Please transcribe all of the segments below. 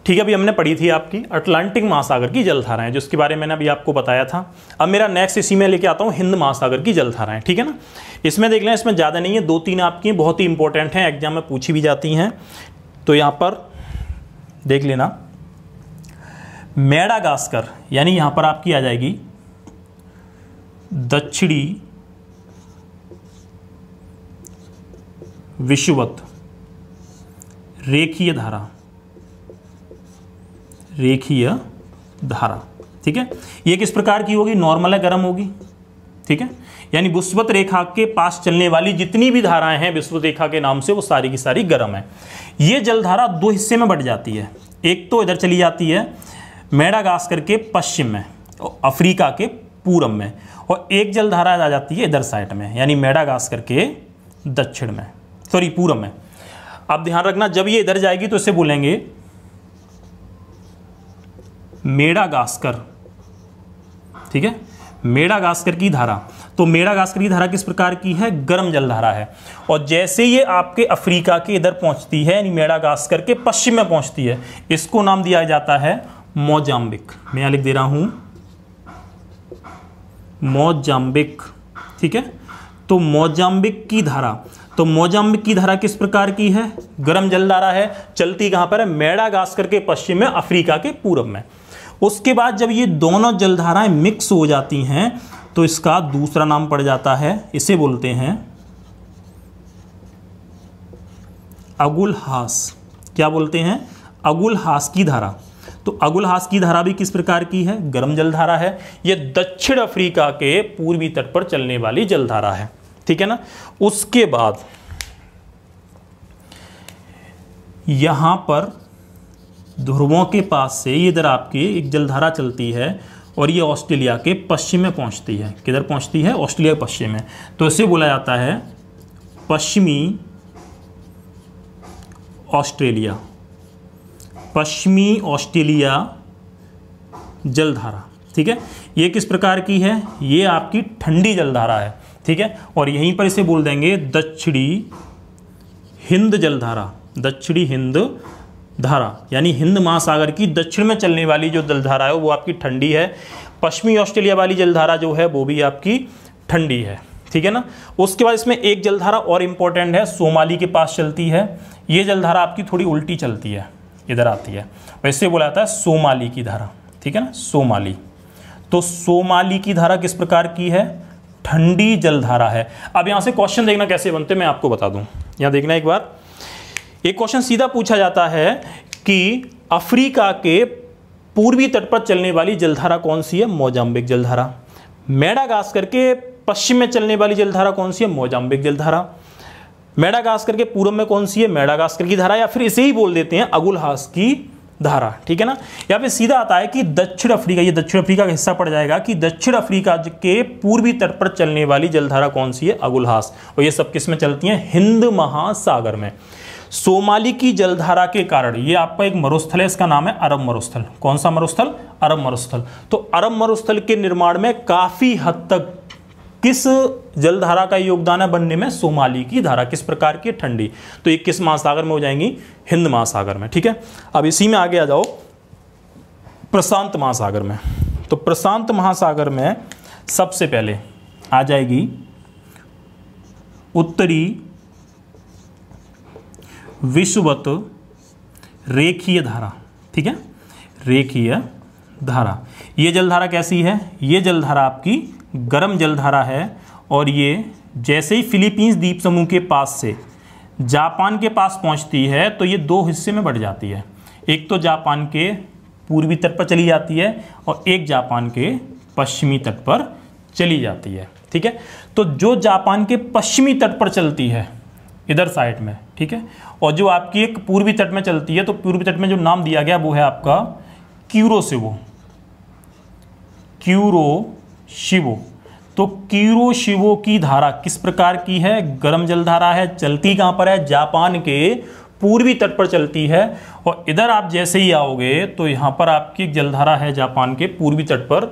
ठीक है, अभी हमने पढ़ी थी आपकी अटलांटिक महासागर की जलधाराएं, जिसके बारे में मैंने अभी आपको बताया था। अब मेरा नेक्स्ट इसी में लेके आता हूँ हिंद महासागर की जलधाराएं, ठीक है ना। इसमें देख लें, इसमें ज़्यादा नहीं है, 2-3 आपकी बहुत ही इंपॉर्टेंट हैं, एग्जाम में पूछी भी जाती हैं। तो यहाँ पर देख लेना, मेडागास्कर यानी यहाँ पर आपकी आ जाएगी दक्षिणी विषुवत रेखीय धारा, रेखीय धारा, ठीक है। ये किस प्रकार की होगी? नॉर्मल है, गर्म होगी, ठीक है। यानी विषुवत रेखा के पास चलने वाली जितनी भी धाराएं हैं विषुवत रेखा के नाम से, वो सारी की सारी गर्म है। ये जलधारा 2 हिस्से में बढ़ जाती है। एक तो इधर चली जाती है मेडागास्कर के पश्चिम में, अफ्रीका के पूरब में, और एक जलधारा आ जाती है इधर साइड में, यानी मेडागास्कर के दक्षिण में, सॉरी पूरब में। अब ध्यान रखना, जब ये इधर जाएगी तो इसे बोलेंगे मेडागास्कर, ठीक है, मेडागास्कर की धारा। तो मेडागास्कर की धारा किस प्रकार की है? गर्म जलधारा है। और जैसे ये आपके अफ्रीका के इधर पहुंचती है, यानी मेडागास्कर के पश्चिम में पहुंचती है, इसको नाम दिया जाता है मोजाम्बिक। मैं यहां लिख दे रहा हूं मोजाम्बिक, ठीक है। तो मोजाम्बिक की धारा, तो मोजाम्बिक की धारा किस प्रकार की है? गर्म जलधारा है। चलती कहां पर है? मेडागास्कर के पश्चिम में, अफ्रीका के पूरब में। उसके बाद जब ये दोनों जलधाराएं मिक्स हो जाती हैं तो इसका दूसरा नाम पड़ जाता है, इसे बोलते हैं अगुलहास। क्या बोलते हैं? अगुलहास की धारा। तो अगुलहास की धारा भी किस प्रकार की है? गर्म जलधारा है। यह दक्षिण अफ्रीका के पूर्वी तट पर चलने वाली जलधारा है, ठीक है ना। उसके बाद यहां पर ध्रुवों के पास से इधर आपकी एक जलधारा चलती है और ये ऑस्ट्रेलिया के पश्चिम में पहुंचती है। किधर पहुंचती है? ऑस्ट्रेलिया के पश्चिम में। तो इसे बोला जाता है पश्चिमी ऑस्ट्रेलिया, पश्चिमी ऑस्ट्रेलिया जलधारा, ठीक है। ये किस प्रकार की है? ये आपकी ठंडी जलधारा है, ठीक है। और यहीं पर इसे बोल देंगे दक्षिणी हिंद जलधारा, दक्षिणी हिंद धारा, यानी हिंद महासागर की दक्षिण में चलने वाली जो जलधारा है वो आपकी ठंडी है। पश्चिमी ऑस्ट्रेलिया वाली जलधारा जो है वो भी आपकी ठंडी है, ठीक है ना। उसके बाद इसमें एक जलधारा और इंपॉर्टेंट है, सोमाली के पास चलती है। ये जलधारा आपकी थोड़ी उल्टी चलती है, इधर आती है, वैसे बोला जाता है सोमाली की धारा, ठीक है ना, सोमाली। तो सोमाली की धारा किस प्रकार की है? ठंडी जलधारा है। अब यहां से क्वेश्चन देखना कैसे बनते मैं आपको बता दूं। यहां देखना एक बार, एक क्वेश्चन सीधा पूछा जाता है कि अफ्रीका के पूर्वी तट पर चलने वाली जलधारा कौन सी है? मोजाम्बिक जलधारा। मेडागास्कर के पश्चिम में चलने वाली जलधारा कौन सी है? मोजाम्बिक जलधारा। मेडागास्कर के पूर्व में कौन सी है? मेडागास्कर की धारा, या फिर इसे ही बोल देते हैं अगुलहास की धारा, ठीक है ना। यहाँ पे सीधा आता है कि दक्षिण अफ्रीका, ये दक्षिण अफ्रीका का हिस्सा पड़ जाएगा कि दक्षिण अफ्रीका के पूर्वी तट पर चलने वाली जलधारा कौन सी है? अगुलहास। और ये सब किस में चलती हैं? हिंद महासागर में। सोमाली की जलधारा के कारण ये आपका एक मरुस्थल है, इसका नाम है अरब मरुस्थल। कौन सा मरुस्थल? अरब मरुस्थल। तो अरब मरुस्थल के निर्माण में काफी हद तक किस जलधारा का योगदान है बनने में? सोमाली की धारा। किस प्रकार की? ठंडी। तो ये किस महासागर में हो जाएंगी? हिंद महासागर में, ठीक है। अब इसी में आगे आ जाओ प्रशांत महासागर में। तो प्रशांत महासागर में सबसे पहले आ जाएगी उत्तरी विषुवत रेखीय धारा, ठीक है, रेखीय धारा। ये जलधारा कैसी है? ये जलधारा आपकी गर्म जलधारा है। और ये जैसे ही फिलीपींस द्वीप समूह के पास से जापान के पास पहुंचती है तो ये 2 हिस्से में बढ़ जाती है। एक तो जापान के पूर्वी तट पर चली जाती है और एक जापान के पश्चिमी तट पर चली जाती है, ठीक है। तो जो जापान के पश्चिमी तट पर चलती है इधर साइड में, ठीक है, और जो आपकी एक पूर्वी तट में चलती है, तो पूर्वी तट में जो नाम दिया गया वो है आपका क्यूरोशिवो, क्यूरोशिवो। तो क्यूरोशिवो की धारा किस प्रकार की है? गर्म जलधारा है। चलती कहां पर है? जापान के पूर्वी तट पर चलती है। और इधर आप जैसे ही आओगे तो यहां पर आपकी एक जलधारा है जापान के पूर्वी तट पर,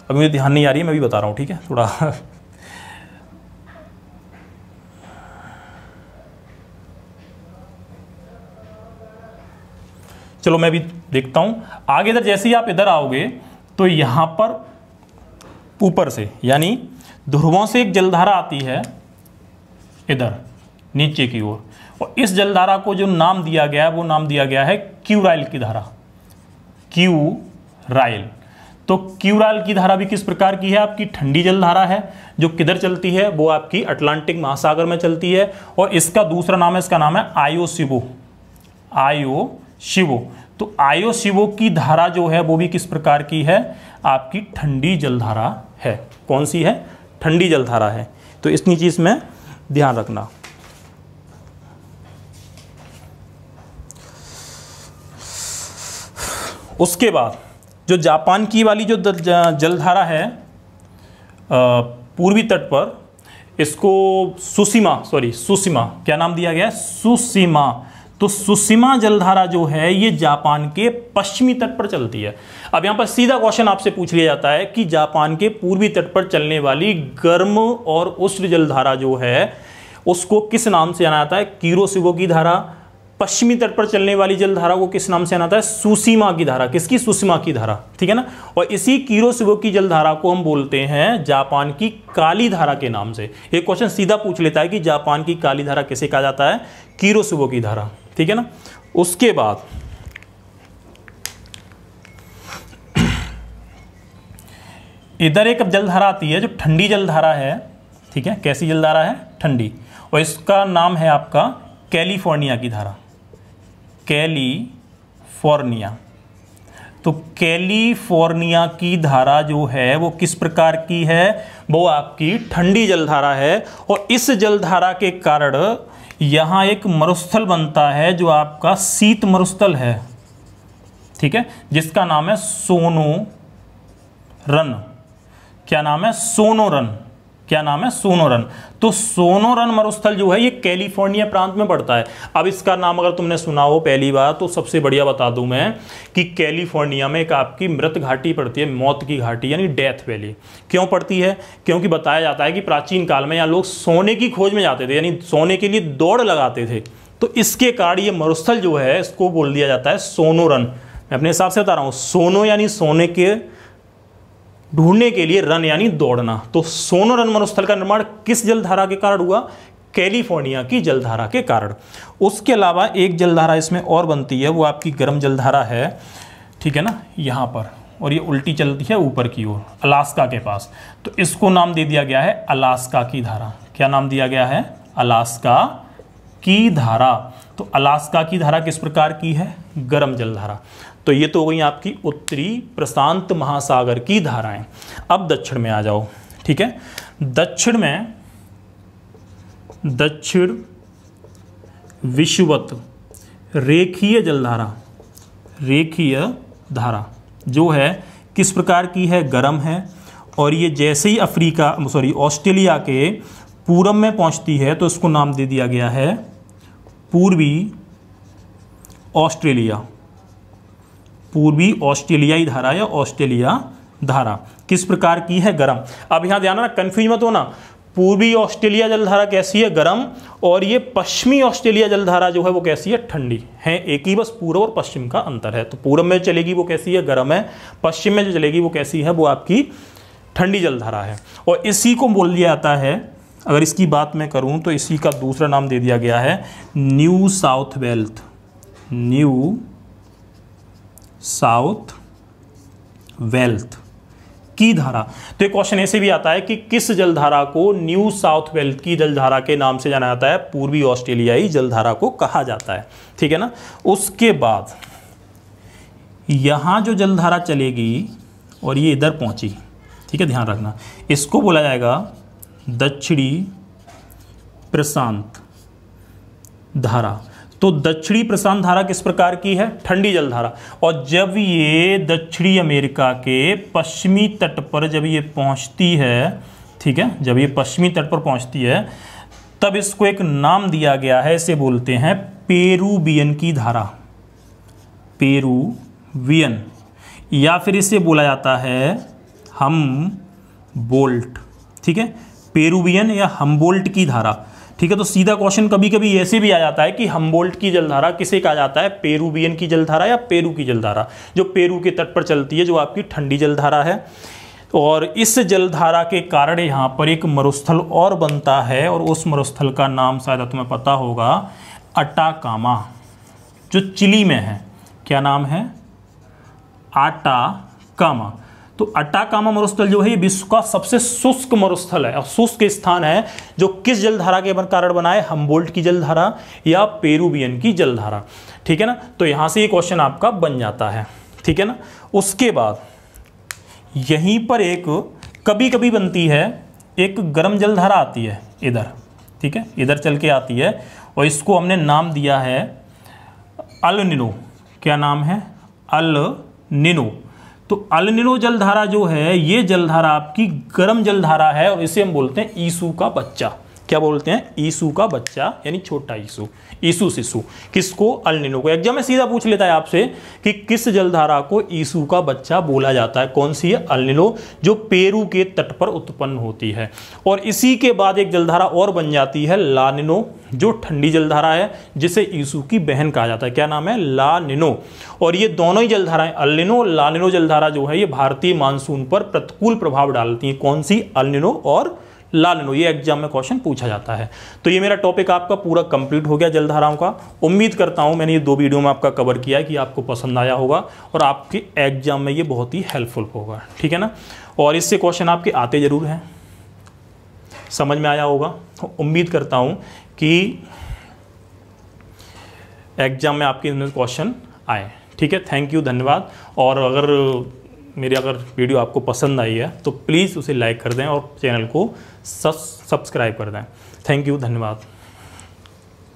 अभी मुझे ध्यान नहीं आ रही है, मैं भी बता रहा हूं, ठीक है, थोड़ा चलो मैं भी देखता हूं आगे। इधर जैसे ही आप इधर आओगे तो यहां पर ऊपर से यानी ध्रुवों से एक जलधारा आती है इधर नीचे की ओर, और इस जलधारा को जो नाम दिया गया है वो नाम दिया गया है क्यूराइल की धारा, क्यूराइल। तो क्यूराइल की धारा भी किस प्रकार की है? आपकी ठंडी जलधारा है जो किधर चलती है? वो आपकी अटलांटिक महासागर में चलती है, और इसका दूसरा नाम है, इसका नाम है आयोशिबो, आयोशिबो। तो आयोशिबो की धारा जो है वो भी किस प्रकार की है? आपकी ठंडी जलधारा है। कौन सी है? ठंडी जलधारा है। तो इतनी चीज में ध्यान रखना। उसके बाद जो जापान की वाली जो जलधारा है पूर्वी तट पर, इसको सुशिमा, क्या नाम दिया गया है? सुशिमा। तो सुशिमा जलधारा जो है ये जापान के पश्चिमी तट पर चलती है। अब यहां पर सीधा क्वेश्चन आपसे पूछ लिया जाता है कि जापान के पूर्वी तट पर चलने वाली गर्म और उष्ण जलधारा जो है उसको किस नाम से जाना जाता है? कीरोशिबो की धारा। पश्चिमी तट पर चलने वाली जलधारा को किस नाम से जाना जाता है? सुशिमा की धारा। किसकी? सुशिमा की धारा, ठीक है ना। और इसी कीरोशिबो की जलधारा को हम बोलते हैं जापान की काली धारा के नाम से। एक क्वेश्चन सीधा पूछ लेता है कि जापान की काली धारा किसे कहा जाता है? कीरोशिबो की धारा, ठीक है ना। उसके बाद इधर एक जलधारा आती है जो ठंडी जलधारा है, ठीक है। कैसी जलधारा है? ठंडी। और इसका नाम है आपका कैलिफोर्निया की धारा, कैलिफोर्निया। तो कैलिफोर्निया की धारा जो है वो किस प्रकार की है? वो आपकी ठंडी जलधारा है। और इस जलधारा के कारण यहां एक मरुस्थल बनता है जो आपका शीत मरुस्थल है, ठीक है, जिसका नाम है सोनोरन। क्या नाम है? सोनोरन। क्या नाम है? सोनोरन। तो सोनोरन मरुस्थल जो है ये कैलिफोर्निया प्रांत में पड़ता है। अब इसका नाम अगर तुमने सुना हो पहली बार तो सबसे बढ़िया बता दूं मैं कि कैलिफोर्निया में एक आपकी मृत घाटी पड़ती है, मौत की घाटी यानी डेथ वैली। क्यों पड़ती है? क्योंकि बताया जाता है कि प्राचीन काल में यहाँ लोग सोने की खोज में जाते थे, यानी सोने के लिए दौड़ लगाते थे। तो इसके कारण ये मरुस्थल जो है इसको बोल दिया जाता है सोनोरन। मैं अपने हिसाब से बता रहा हूँ, सोनो यानी सोने के ढूंढने के लिए, रन यानी दौड़ना। तो सोनोरन मरुस्थल का निर्माण किस जलधारा के कारण हुआ? कैलिफोर्निया की जलधारा के कारण। उसके अलावा एक जलधारा इसमें और बनती है, वो आपकी गर्म जलधारा है, ठीक है ना, यहाँ पर, और ये उल्टी चलती है ऊपर की ओर अलास्का के पास। तो इसको नाम दे दिया गया है अलास्का की धारा। क्या नाम दिया गया है? अलास्का की धारा। तो अलास्का की धारा किस प्रकार की है? गर्म जलधारा। तो ये तो हो गई आपकी उत्तरी प्रशांत महासागर की धाराएं। अब दक्षिण में आ जाओ, ठीक है। दक्षिण में दक्षिण विषुवत रेखीय जलधारा, रेखीय धारा जो है किस प्रकार की है? गर्म है। और ये जैसे ही ऑस्ट्रेलिया के पूरब में पहुंचती है तो इसको नाम दे दिया गया है पूर्वी ऑस्ट्रेलिया, पूर्वी ऑस्ट्रेलियाई धारा या ऑस्ट्रेलिया धारा। किस प्रकार की है? गर्म। अब यहां ध्यान रखना, कंफ्यूज मत होना। पूर्वी ऑस्ट्रेलिया जलधारा कैसी है? गर्म। और ये पश्चिमी ऑस्ट्रेलिया जलधारा जो है वो कैसी है? ठंडी है। एक ही बस पूर्व और पश्चिम का अंतर है। तो पूर्व में चलेगी वो कैसी है? गर्म है। पश्चिम में जो चलेगी वो कैसी है? वो आपकी ठंडी जलधारा है। और इसी को बोल दिया जाता है, अगर इसकी बात मैं करूं तो इसी का दूसरा नाम दे दिया गया है New South Wales, New South Wales की धारा। तो एक क्वेश्चन ऐसे भी आता है कि किस जलधारा को न्यू साउथ वेल्स की जलधारा के नाम से जाना जाता है? पूर्वी ऑस्ट्रेलियाई जलधारा को कहा जाता है, ठीक है ना। उसके बाद यहां जो जलधारा चलेगी और ये इधर पहुंची, ठीक है, ध्यान रखना, इसको बोला जाएगा दक्षिणी प्रशांत धारा। तो दक्षिणी प्रशांत धारा किस प्रकार की है? ठंडी जलधारा। और जब ये दक्षिणी अमेरिका के पश्चिमी तट पर जब ये पहुंचती है, ठीक है, जब ये पश्चिमी तट पर पहुंचती है तब इसको एक नाम दिया गया है, इसे बोलते हैं पेरुवियन की धारा, पेरुवियन, या फिर इसे बोला जाता है हमबोल्ट, ठीक है, पेरुवियन या हमबोल्ट की धारा, ठीक है। तो सीधा क्वेश्चन कभी कभी ऐसे भी आ जाता है कि हम्बोल्ट की जलधारा किसे कहा जाता है, पेरुवियन की जलधारा या पेरू की जलधारा, जो पेरू के तट पर चलती है, जो आपकी ठंडी जलधारा है। और इस जलधारा के कारण यहाँ पर एक मरुस्थल और बनता है, और उस मरुस्थल का नाम शायद तुम्हें पता होगा, अटाकामा, जो चिली में है। क्या नाम है? अटाकामा। तो अटाकामा मरुस्थल जो है ये विश्व का सबसे शुष्क मरुस्थल है और शुष्क स्थान है, जो किस जलधारा के कारण बना है, हम्बोल्ट की जलधारा या पेरुवियन की जलधारा। ठीक है ना। तो यहां से ये क्वेश्चन आपका बन जाता है। ठीक है ना। उसके बाद यहीं पर एक कभी कभी बनती है, एक गर्म जलधारा आती है इधर। ठीक है, इधर चल के आती है और इसको हमने नाम दिया है अल नीनो। क्या नाम है? El Nino. तो अल नीनो जलधारा जो है, ये जलधारा आपकी गर्म जलधारा है और इसे हम बोलते हैं ईसू का बच्चा। क्या बोलते हैं? ईसू का बच्चा, यानी छोटा ईसू, ईसू शिशु। किसको? अल नीनो को। एग्जाम में सीधा पूछ लेता है आपसे कि किस जलधारा को ईसू का बच्चा बोला जाता है। कौन सी है? अल नीनो, जो पेरू के तट पर उत्पन्न होती है। और इसी के बाद एक जलधारा और बन जाती है ला नीनो, जो ठंडी जलधारा है, जिसे ईसू की बहन कहा जाता है। क्या नाम है? ला नीनो। और ये दोनों ही जलधाराएं, अल नीनो, ला नीनो जलधारा जो है, ये भारतीय मानसून पर प्रतिकूल प्रभाव डालती हैं। कौन सी? अल नीनो और ला नीनो। ये एग्जाम में क्वेश्चन पूछा जाता है। तो ये मेरा टॉपिक आपका पूरा कंप्लीट हो गया जलधाराओं का। उम्मीद करता हूं मैंने ये 2 वीडियो में आपका कवर किया है कि आपको पसंद आया होगा और आपके एग्जाम में ये बहुत ही हेल्पफुल होगा। ठीक है ना। और इससे क्वेश्चन आपके आते जरूर हैं, समझ में आया होगा। तो उम्मीद करता हूं कि एग्जाम में आपके इनमें क्वेश्चन आए। ठीक है, थैंक यू, धन्यवाद। और अगर वीडियो आपको पसंद आई है तो प्लीज़ उसे लाइक कर दें और चैनल को सब्सक्राइब कर दें। थैंक यू, धन्यवाद।